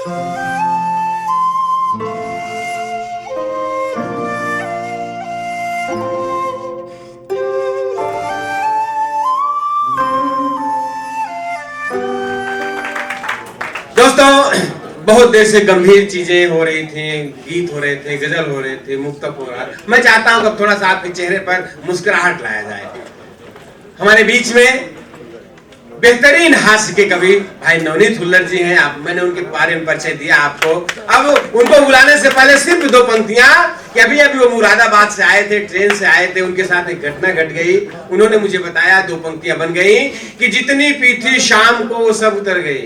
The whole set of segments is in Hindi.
दोस्तों, बहुत देर से गंभीर चीजें हो रही थी, गीत हो रहे थे, गजल हो रहे थे, मुक्तक हो रहा है। मैं चाहता हूं कि थोड़ा सा आपके चेहरे पर मुस्कुराहट लाया जाए। हमारे बीच में बेहतरीन हास्य के कवि भाई नवनीत हुल्लड़ जी हैं। मैंने उनके बारे में परिचय दिया आपको। अब उनको बुलाने से पहले सिर्फ दो पंक्तियां कि अभी वो मुरादाबाद से आए थे, ट्रेन से आए थे, उनके साथ एक घटना घट गई। उन्होंने मुझे बताया, दो पंक्तियां बन गई कि जितनी पीती शाम को वो सब उतर गई,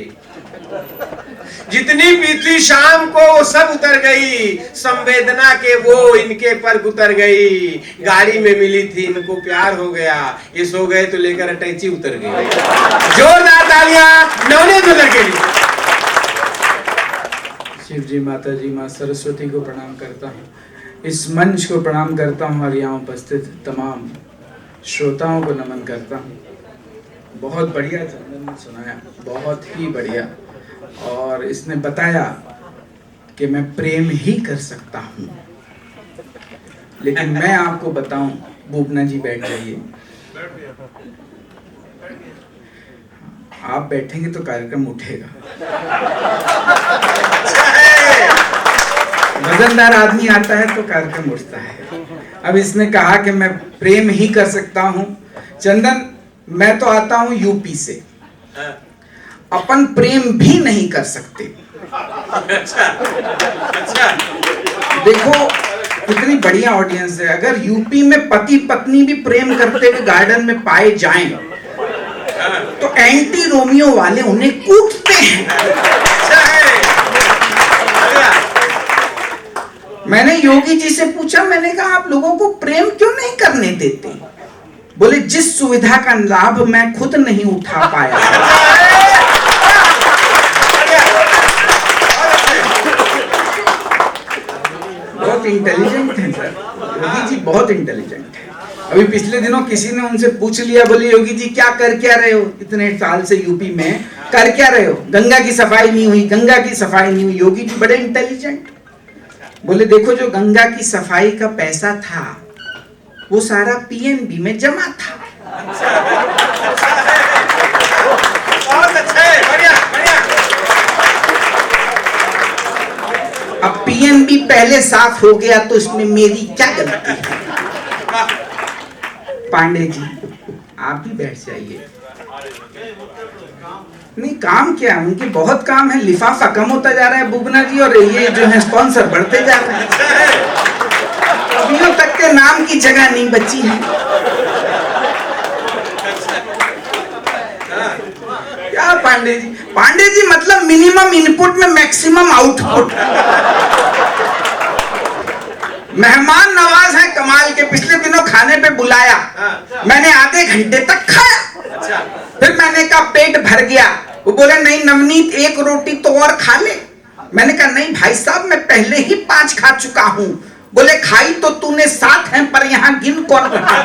जितनी पीती शाम को वो सब उतर गई, संवेदना के वो इनके पर उतर गई, गाड़ी में मिली थी इनको प्यार हो गया, ये सो गए तो लेकर अटैची उतर गई। जोरदार तालियां नवनीत हुल्लड़ के लिए। शिव जी, माता जी, माँ सरस्वती को प्रणाम करता हूँ, इस मंच को प्रणाम करता हूँ और यहाँ उपस्थित तमाम श्रोताओं को नमन करता हूँ। बहुत बढ़िया चंदन ने सुनाया, बहुत ही बढ़िया। और इसने बताया कि मैं प्रेम ही कर सकता हूँ, लेकिन मैं आपको बताऊं, बुबना जी बैठ जाइए, आप बैठेंगे तो कार्यक्रम उठेगा। वजनदार आदमी आता है तो कार्यक्रम उठता है। अब इसने कहा कि मैं प्रेम ही कर सकता हूँ। चंदन, मैं तो आता हूँ यूपी से, अपन प्रेम भी नहीं कर सकते। अच्छा। देखो कितनी बढ़िया ऑडियंस है। अगर यूपी में पति पत्नी भी प्रेम करते हुए गार्डन में पाए जाएं तो एंटी रोमियो वाले उन्हें कूटते हैं। मैंने योगी जी से पूछा, मैंने कहा आप लोगों को प्रेम क्यों नहीं करने देते? बोले जिस सुविधा का लाभ मैं खुद नहीं उठा पाया। बहुत इंटेलिजेंट है सर, योगी जी बहुत इंटेलिजेंट है। अभी पिछले दिनों किसी ने उनसे पूछ लिया, बोले योगी जी क्या रहे हो इतने साल से यूपी में, कर क्या रहे हो? गंगा की सफाई नहीं हुई, गंगा की सफाई नहीं हुई। योगी जी बड़े इंटेलिजेंट, बोले देखो जो गंगा की सफाई का पैसा था वो सारा पीएनबी में जमा था। बहुत अच्छा है, बढ़िया बढ़िया। अब पीएनबी पहले साफ हो गया तो इसमें मेरी क्या गलती है? पांडे जी आप भी बैठ जाइए। नहीं काम क्या है, उनके बहुत काम है। लिफाफा कम होता जा रहा है बुबना जी, और ये जो है स्पॉन्सर बढ़ते जा रहे हैं। अभियों तक के नाम की जगह नहीं बची है। क्या पांडे जी? पांडे जी मतलब मिनिमम इनपुट में मैक्सिमम आउटपुट। मेहमान नवाज है कमाल के। पिछले दिनों खाने पे बुलाया, मैंने आधे घंटे तक खाया। फिर मैंने कहा पेट भर गया, वो बोले नहीं नवनीत एक रोटी तो और खा ले। मैंने कहा नहीं भाई साहब मैं पहले ही 5 खा चुका हूं। बोले खाई तो तूने 7 हैं पर यहाँ गिन कौन रहा?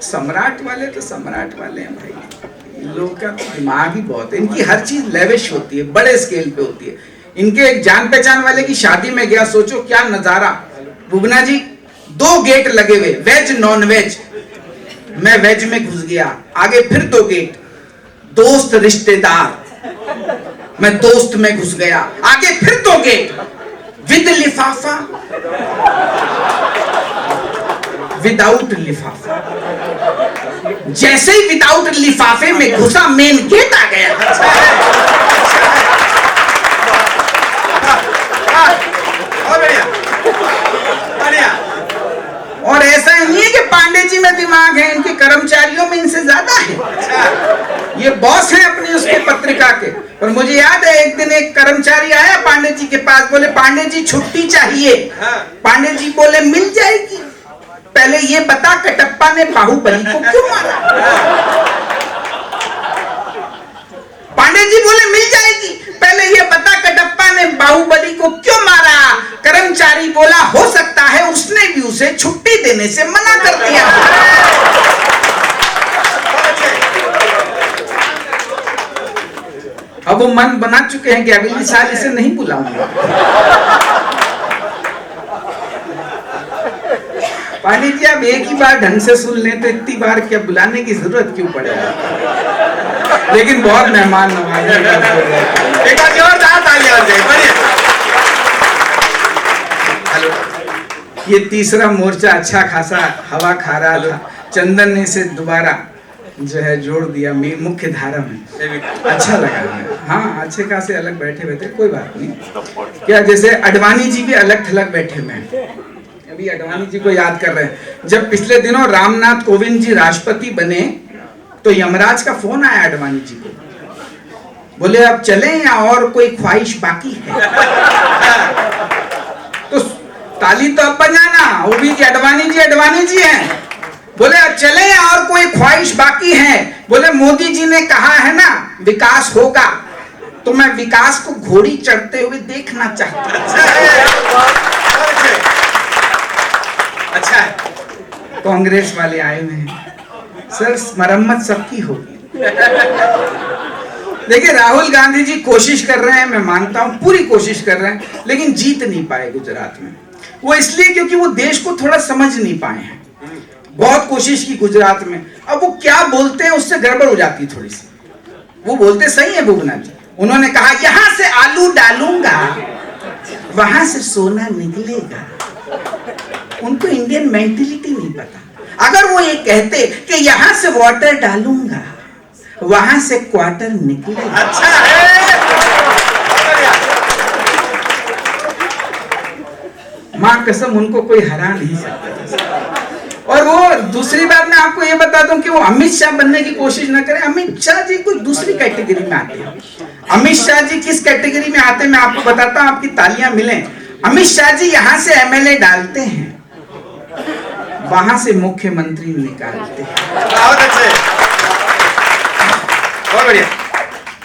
सम्राट वाले तो सम्राट वाले हैं भाई, इन लोगों का तो दिमाग ही बहुत है। इनकी हर चीज लेविश होती है, बड़े स्केल पे होती है। इनके एक जान पहचान वाले की शादी में गया, सोचो क्या नजारा। बुबना जी 2 गेट लगे हुए, वेज नॉन वेज। मैं वेज में घुस गया, आगे फिर 2 गेट, दोस्त रिश्तेदार। मैं दोस्त में घुस गया, आगे फिर 2 गेट, विद लिफाफा विदाउट लिफाफा। जैसे ही विदाउट लिफाफे में घुसा मेन गेट आ गया। और ऐसा नहीं है कि पांडे जी में दिमाग है, इनके कर्मचारियों में इनसे ज्यादा है। ये बॉस है अपनी उसकी पत्रिका के। और मुझे याद है एक दिन एक कर्मचारी आया पांडे जी के पास, बोले पांडे जी छुट्टी चाहिए। पांडे जी बोले मिल जाएगी, पहले ये बता कटप्पा ने बाहुबली को क्यों मारा? पांडे जी बोले मिल जाएगी, पहले ये बता कटप्पा ने बाहुबली को क्यों मारा? कर्मचारी बोला हो सकता है उसने भी उसे छुट्टी देने से मना कर दिया। अब वो मन बना चुके हैं कि अगली साल इसे नहीं बुलाऊंगा। पानी जी आप एक ही बार ढंग से सुन लें तो इतनी बार क्या बुलाने की जरूरत क्यों पड़ेगा। लेकिन बहुत मेहमान नवाजी। एक बार जोरदार तालियां हो जाए, बढ़िया। हेलो। ये तीसरा मोर्चा अच्छा खासा हवा खा रहा था, चंदन ने इसे दोबारा जो है जोड़ दिया मुख्य धारा में। अच्छा लगा हमें। हाँ अच्छे खासे अलग बैठे हुए थे, कोई बात नहीं। क्या जैसे अडवाणी जी भी अलग थलग बैठे हुए हैं। अभी अडवाणी जी को याद कर रहे हैं, जब पिछले दिनों रामनाथ कोविंद जी राष्ट्रपति बने तो यमराज का फोन आया अडवाणी जी को, बोले अब चले या और कोई ख्वाहिश बाकी है। तो ताली तो अब बजाना, वो भी अडवाणी जी हैं। बोले अब चले या और कोई ख्वाहिश बाकी है। बोले मोदी जी ने कहा है ना विकास होगा, तो मैं विकास को घोड़ी चढ़ते हुए देखना चाहता हूं। अच्छा है। कांग्रेस वाले आए हुए हैं, सर मरम्मत सबकी होगी। देखिए राहुल गांधी जी कोशिश कर रहे हैं, मैं मानता हूं पूरी कोशिश कर रहे हैं, लेकिन जीत नहीं पाए गुजरात में। वो इसलिए क्योंकि वो देश को थोड़ा समझ नहीं पाए हैं। बहुत कोशिश की गुजरात में, अब वो क्या बोलते हैं उससे गड़बड़ हो जाती है थोड़ी सी। वो बोलते सही है बुबना जी, उन्होंने कहा यहां से आलू डालूंगा वहां से सोना निकलेगा। उनको इंडियन मेंटेलिटी नहीं पता। अगर वो ये कहते कि यहां से वाटर डालूंगा वहां से क्वार्टर निकलेगा। अच्छा है। मां कसम उनको कोई हरा नहीं सकता। और वो दूसरी बात मैं आपको ये बता दूं कि वो अमित शाह बनने की कोशिश न करें। अमित शाह जी कोई दूसरी कैटेगरी में आते हैं। अमित शाह जी किस कैटेगरी में आते हैं मैं आपको बताता हूं, आपकी तालियां मिलें। अमित शाह जी यहां से एमएलए डालते हैं, वहां से मुख्यमंत्री निकालते हैं। बहुत अच्छे, बहुत बढ़िया।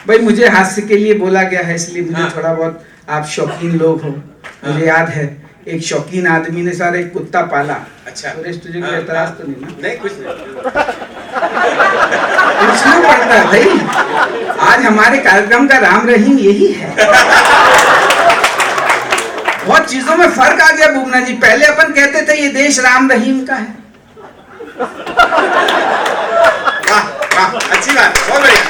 भाई मुझे हास्य के लिए बोला गया है, इसलिए मुझे थोड़ा बहुत, आप शौकीन लोग हो। मुझे याद है एक शौकीन आदमी ने सारा एक कुत्ता पाला। अच्छा, तुझे कोई एतराज तो नहीं ना? नहीं कुछ नहीं। पूछना पड़ता है भाई, आज हमारे कार्यक्रम का राम रहीम यही है। बहुत चीजों में फर्क आ गया बुबना जी। पहले अपन कहते थे ये देश राम रहीम का है। वाह वाह, अच्छी बात, बहुत बढ़िया,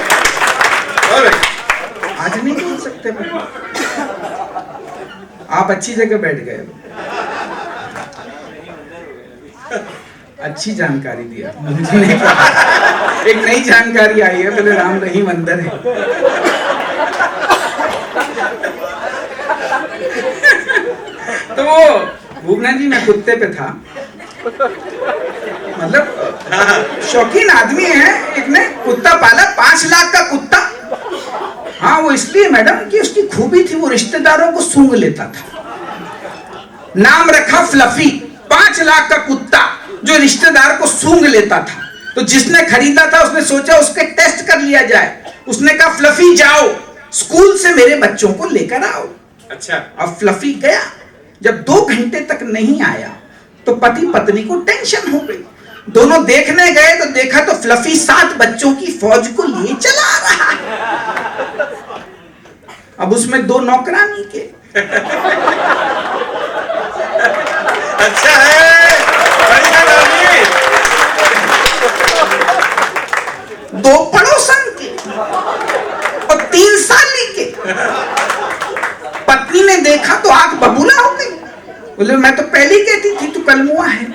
बहुत बढ़िया। आज नहीं बोल सकते भाई, आप अच्छी जगह बैठ गए। अच्छी जानकारी दिया, मुझे नहीं पता। एक नई जानकारी आई है, बोले राम रहीम अंदर है। तो वो भूगना जी मैं कुत्ते पे था, मतलब शौकीन आदमी है, एक ने कुत्ता पाला, 5 लाख का कुत्ता। हाँ वो इसलिए मैडम कि उसकी खूबी थी वो रिश्तेदारों को सूंघ लेता था। नाम रखा फ्लफी, 5 लाख का कुत्ता जो रिश्तेदार को सूंघ लेता था। तो जिसने खरीदा था उसने सोचा उसके टेस्ट कर लिया जाए। उसने कहा फ्लफी जाओ स्कूल से मेरे बच्चों को लेकर आओ। अच्छा, अब फ्लफी गया, जब 2 घंटे तक नहीं आया तो पति पत्नी को टेंशन हो गई। दोनों देखने गए तो देखा तो फ्लफी 7 बच्चों की फौज को लिए चला आ रहा है। अब उसमें 2 नौकरानी के। अच्छा है, बढ़िया नामी। 2 पड़ोसन के और 3 साली के। पत्नी ने देखा तो आंख बबूला हो गई। बोले मैं तो पहले ही कहती थी तू कलमुआ है,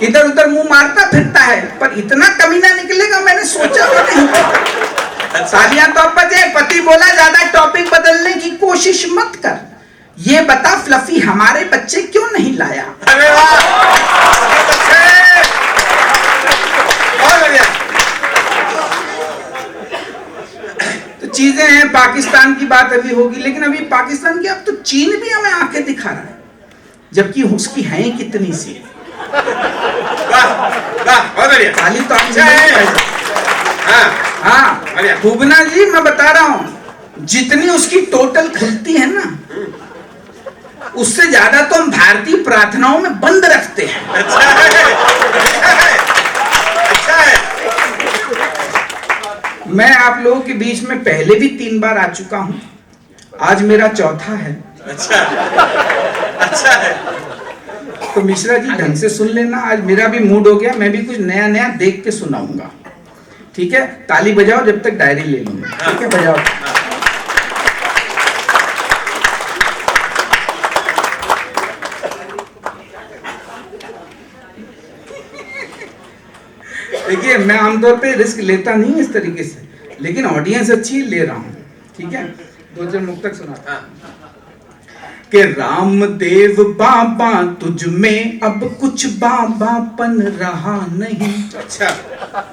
इधर उधर मुंह मारता फिरता है, पर इतना कमीना निकलेगा मैंने सोचा भी नहीं। सालियां तो अब बजे। पति बोला ज्यादा टॉपिक बदलने की कोशिश मत कर, ये बता फ्लफी हमारे बच्चे क्यों नहीं लाया। अरे वाह, बहुत बढ़िया। तो चीजें हैं, पाकिस्तान की बात अभी होगी, लेकिन अभी पाकिस्तान की, अब तो चीन भी हमें आंखें दिखा रहा है, जबकि उसकी है कितनी सी। वाह वाह, बहुत बढ़िया। खाली तो अच्छा है। हाँ हाँ भूबना जी मैं बता रहा हूँ, जितनी उसकी टोटल खुलती है ना उससे ज्यादा तो हम भारतीय प्रार्थनाओं में बंद रखते हैं। अच्छा है, अच्छा है, अच्छा है। मैं आप लोगों के बीच में पहले भी 3 बार आ चुका हूं, आज मेरा चौथा है। अच्छा, अच्छा है। तो मिश्रा जी ढंग से सुन लेना, आज मेरा भी मूड हो गया, मैं भी कुछ नया नया देख के सुनाऊंगा। ठीक है, ताली बजाओ, जब तक डायरी ले लूंगा। ठीक है, बजाओ। देखिए, मैं आमतौर पे रिस्क लेता नहीं इस तरीके से, लेकिन ऑडियंस अच्छी ले रहा हूँ। ठीक है, 2 मुक्तक सुना कि रामदेव बाबा तुझ में अब कुछ बाबापन रहा नहीं। अच्छा,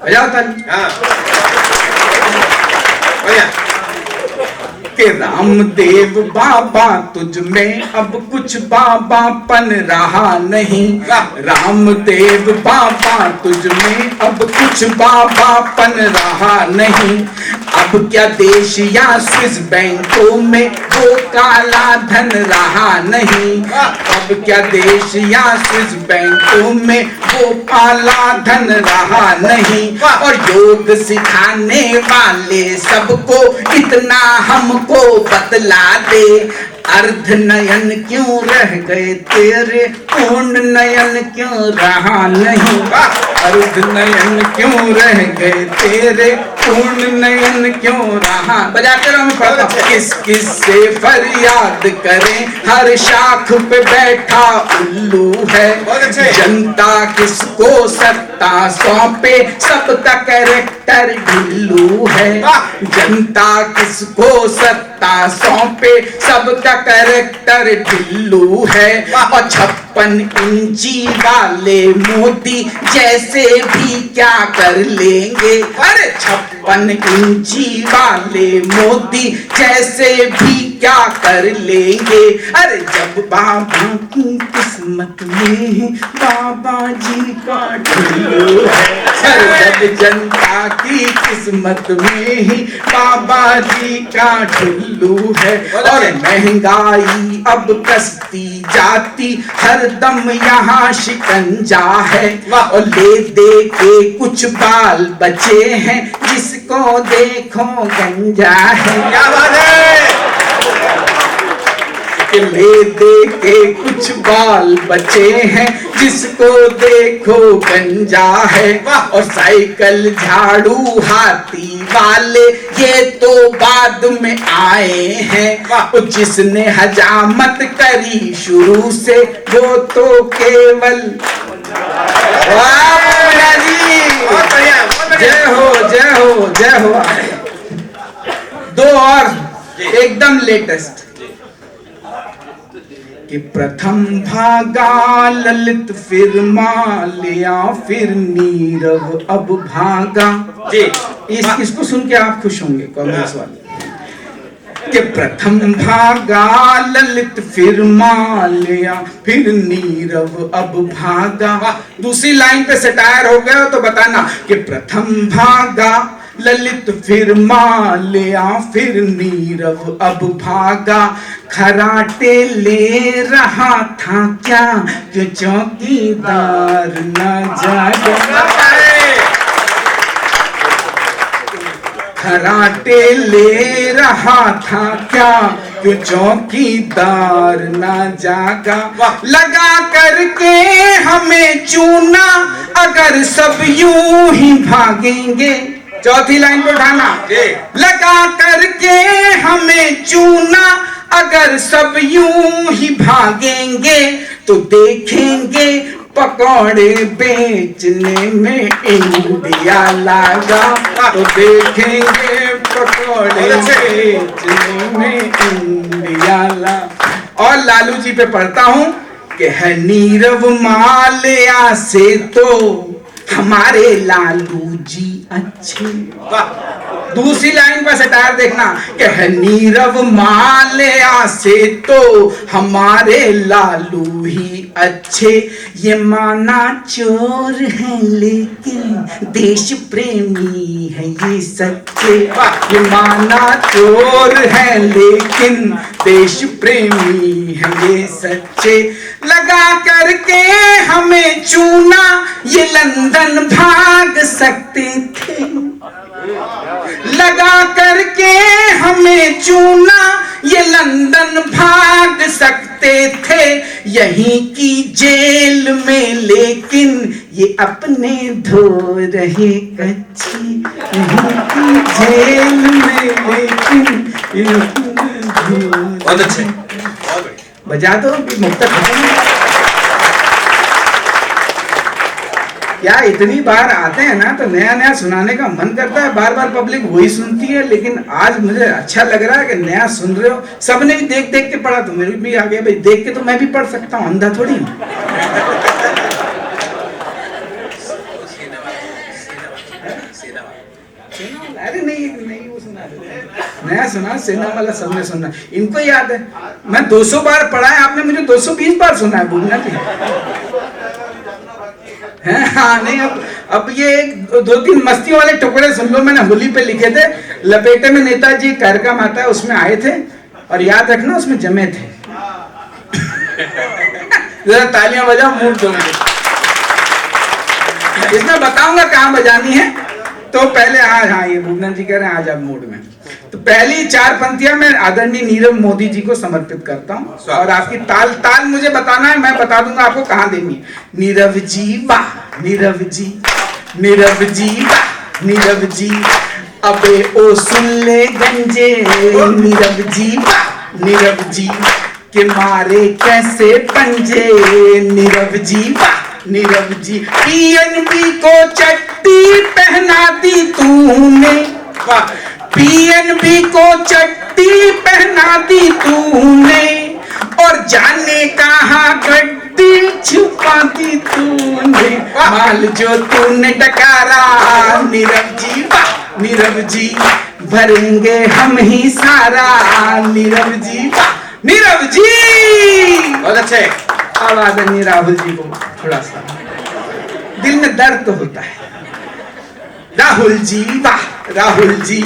बजाओ ताली। हाँ, कि रामदेव बाबा तुझ में अब कुछ बाबापन रहा नहीं। रामदेव बाबा तुझ में अब कुछ बाबापन रहा नहीं। अब क्या देश या स्विस बैंकों में वो काला धन रहा नहीं। अब क्या देश या स्विस बैंकों में वो काला धन रहा नहीं। और योग सिखाने वाले सबको इतना हमको बतला दे, अर्ध नयन क्यों रह गए तेरे, पूर्ण नयन क्यों रहा नहीं। अर्ध नयन क्यों रह गए तेरे, पूर्ण नयन क्यों रहा। बजाते रहो, मैं पढ़ता हूं। किस किस से फरियाद करें, हर शाख पे बैठा उल्लू है। जनता किसको सत्ता सौंपे, सबका कैरेक्टर ढिल्लू है। जनता किसको सत्ता सौंपे, सबका कैरेक्टर ढिल्लू है। और 56 इंची वाले मोदी जैसे भी क्या कर लेंगे। अरे 56 इंची वाले मोदी जैसे भी क्या कर लेंगे। अरे जब बाबा की किस्मत में बाबा जी का ढिल्लू है। जब जनता की किस्मत में ही बाबा जी का ढिल्लू है। और महंगाई अब कसती जाती, हर दम यहाँ शिकंजा है। और ले दे के कुछ बाल बचे हैं, जिसको देखो गंजा है। क्या बात है। ले दे के कुछ बाल बचे हैं, जिसको देखो गंजा है। और साइकिल झाड़ू हाथी वाले ये तो बाद में आए हैं। जिसने हजामत करी शुरू से, वो तो केवल जय हो जय हो जय हो। 2 और एकदम लेटेस्ट कि प्रथम भागा ललित, फिर माल्या, फिर नीरव अब भागा। इसको सुन के आप खुश होंगे कांग्रेस वाले। कि प्रथम भागा ललित, फिर माल्या, फिर नीरव अब भागा। दूसरी लाइन पे सटायर हो गया तो बताना कि प्रथम भागा ललित, फिर माल्या, फिर नीरव अब भागा। खराटे ले रहा था क्या, कि चौकीदार न जागा। खराटे ले रहा था क्या, कि चौकीदार न जागा। लगा करके हमें चूना, अगर सब यूं ही भागेंगे। चौथी लाइन पे उठाना। लगा करके हमें चूना, अगर सब यूं ही भागेंगे, तो देखेंगे पकौड़े बेचने में इंडिया लागा। तो देखेंगे पकौड़े बेचने में इंडिया लागा। और लालू जी पे पढ़ता हूं कि है नीरव माल्या से तो हमारे लालू जी अच्छे। दूसरी लाइन पर सटायर देखना कि है नीरव माल्या से तो हमारे लालू ही अच्छे। ये माना चोर है लेकिन देश प्रेमी है ये सच्चे। ये माना चोर है लेकिन देश प्रेमी है ये सच्चे। लगा करके हमें चूना, ये लंदन भाग सकते थे। लगा करके हमें चूना ये लंदन भाग सकते थे यहीं की जेल में, लेकिन ये अपने धो रहे कच्ची यहीं की जेल में, लेकिन ये अपने धो। बहुत अच्छे, बजा दो मुक्ता खत्म। क्या इतनी बार आते हैं ना तो नया नया सुनाने का मन करता है, बार बार पब्लिक वही सुनती है, लेकिन आज मुझे अच्छा लग रहा है कि नया सुन रहे हो। सबने भी देख देख के पढ़ा तो मेरे भी आ गया भाई, देख के तो मैं भी पढ़ सकता हूँ, अंधा थोड़ी। अरे नहीं वो सुना नया सुना, सेना वाला सबने सुना, इनको याद है। मैं 200 बार पढ़ा है, आपने मुझे 220 बार सुना है बुबना जी। हाँ नहीं, अब ये 2-3 मस्ती वाले टुकड़े सुन लो, मैंने होली पे लिखे थे। लपेटे में नेताजी कार्यक्रम आता है, उसमें आए थे, और याद रखना उसमें जमे थे। जरा तालियां बजाओ, मूड दोगे। इसमें बताऊंगा कहाँ बजानी है। तो पहले आज, हाँ ये भूपनाथ जी कह रहे हैं आज आप मूड में, तो पहली 4 पंक्तियां मैं आदरणीय नीरव मोदी जी को समर्पित करता हूँ, और आपकी ताल मुझे बताना है, मैं बता दूंगा आपको कहाँ देनी। नीरव जी वाह, नीरव जी, नीरव जी वाह, नीरव जी, अबे ओ सुन ले गंजे, नीरव जी वाह, नीरव जी के मारे कैसे पंजे, नीरव जी वाह, नीरव जी, पीएनबी को चट्टी पहना दी तूने, पीएनबी को चट्टी पहना दी तूने, और जाने कहाँ गड्डी छुपा दी तूने, माल जो तूने डकारा, नीरव जी वाह, नीरव जी भरेंगे हम ही सारा, नीरव जी वाह, नीरव जी। बहुत अच्छे। अब आदरणीय राहुल जी को थोड़ा सा दिल में दर्द तो होता है। राहुल जी वाह, राहुल जी,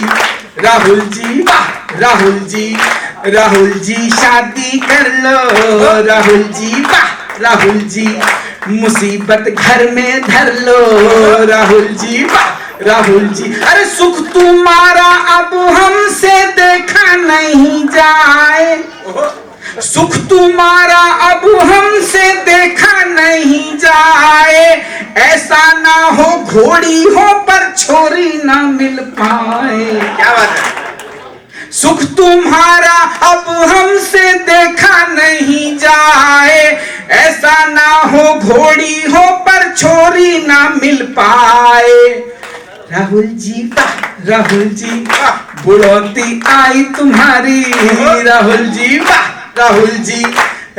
राहुल जी वाह, राहुल जी, राहुल जी शादी कर लो, राहुल जी वाह, राहुल जी मुसीबत घर में धर लो, राहुल जी वाह, राहुल जी, अरे सुख तुम्हारा अब हमसे देखा नहीं जाए, सुख तुम्हारा अब हमसे देखा नहीं जाए, ऐसा ना हो घोड़ी हो पर छोरी ना मिल पाए। क्या बात है। सुख तुम्हारा अब हमसे देखा नहीं जाए, ऐसा ना हो घोड़ी हो पर छोरी ना मिल पाए, राहुल जी वाह, राहुल जी वाह, बुढ़ौती आई तुम्हारी, राहुल जी वाह, राहुल जी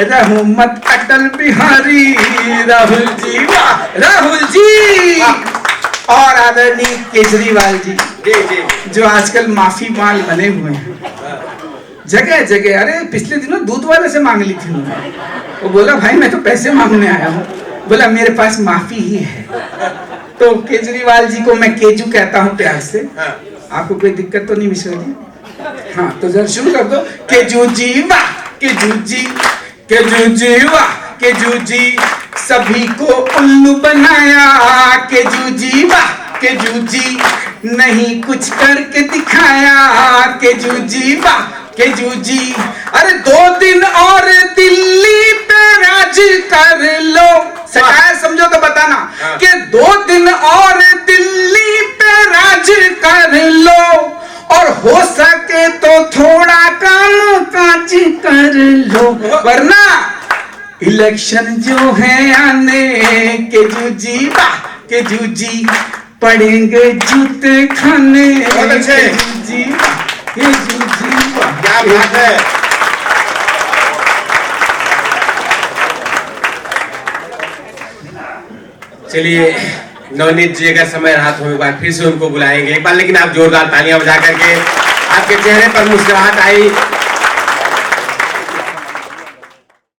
रहो मत अटल बिहारी, राहुल जी वाह, राहुल जी। और आदरणीय केजरीवाल जी, जो आजकल माफी मांग बने हुए हैं जगह जगह। अरे पिछले दिनों दूध वाले से मांग ली थी उन्होंने, वो बोला भाई मैं तो पैसे मांगने आया हूँ, बोला मेरे पास माफी ही है। तो केजरीवाल जी को मैं केजू कहता हूँ प्यार से, आपको कोई दिक्कत तो नहीं मिश्रा जी? हाँ तो जरा शुरू कर दो। केजू जी वाह, केजू जी, केजू जी वाह, केजू जी सभी को उल्लू बनाया, केजू जी वाह, केजू जी नहीं कुछ करके दिखाया, केजू जी वाह, केजू जी, अरे 2 दिन और दिल्ली पे राज कर लो, सरकार समझो तो बताना कि 2 दिन और दिल्ली पे राज कर लो, और हो सके तो थोड़ा काम काज कर लो, वरना इलेक्शन जो है आने, केजू जी वाह, केजू जी पड़ेंगे जूते खाने, केजू जी वाह, केजू जी वाह। क्या बात है। चलिए नवनीत जी अगर समय रहा तो एक बार फिर से उनको बुलाएंगे एक बार, लेकिन आप जोरदार तालियां बजा करके, आपके चेहरे पर मुस्कुराहट आई।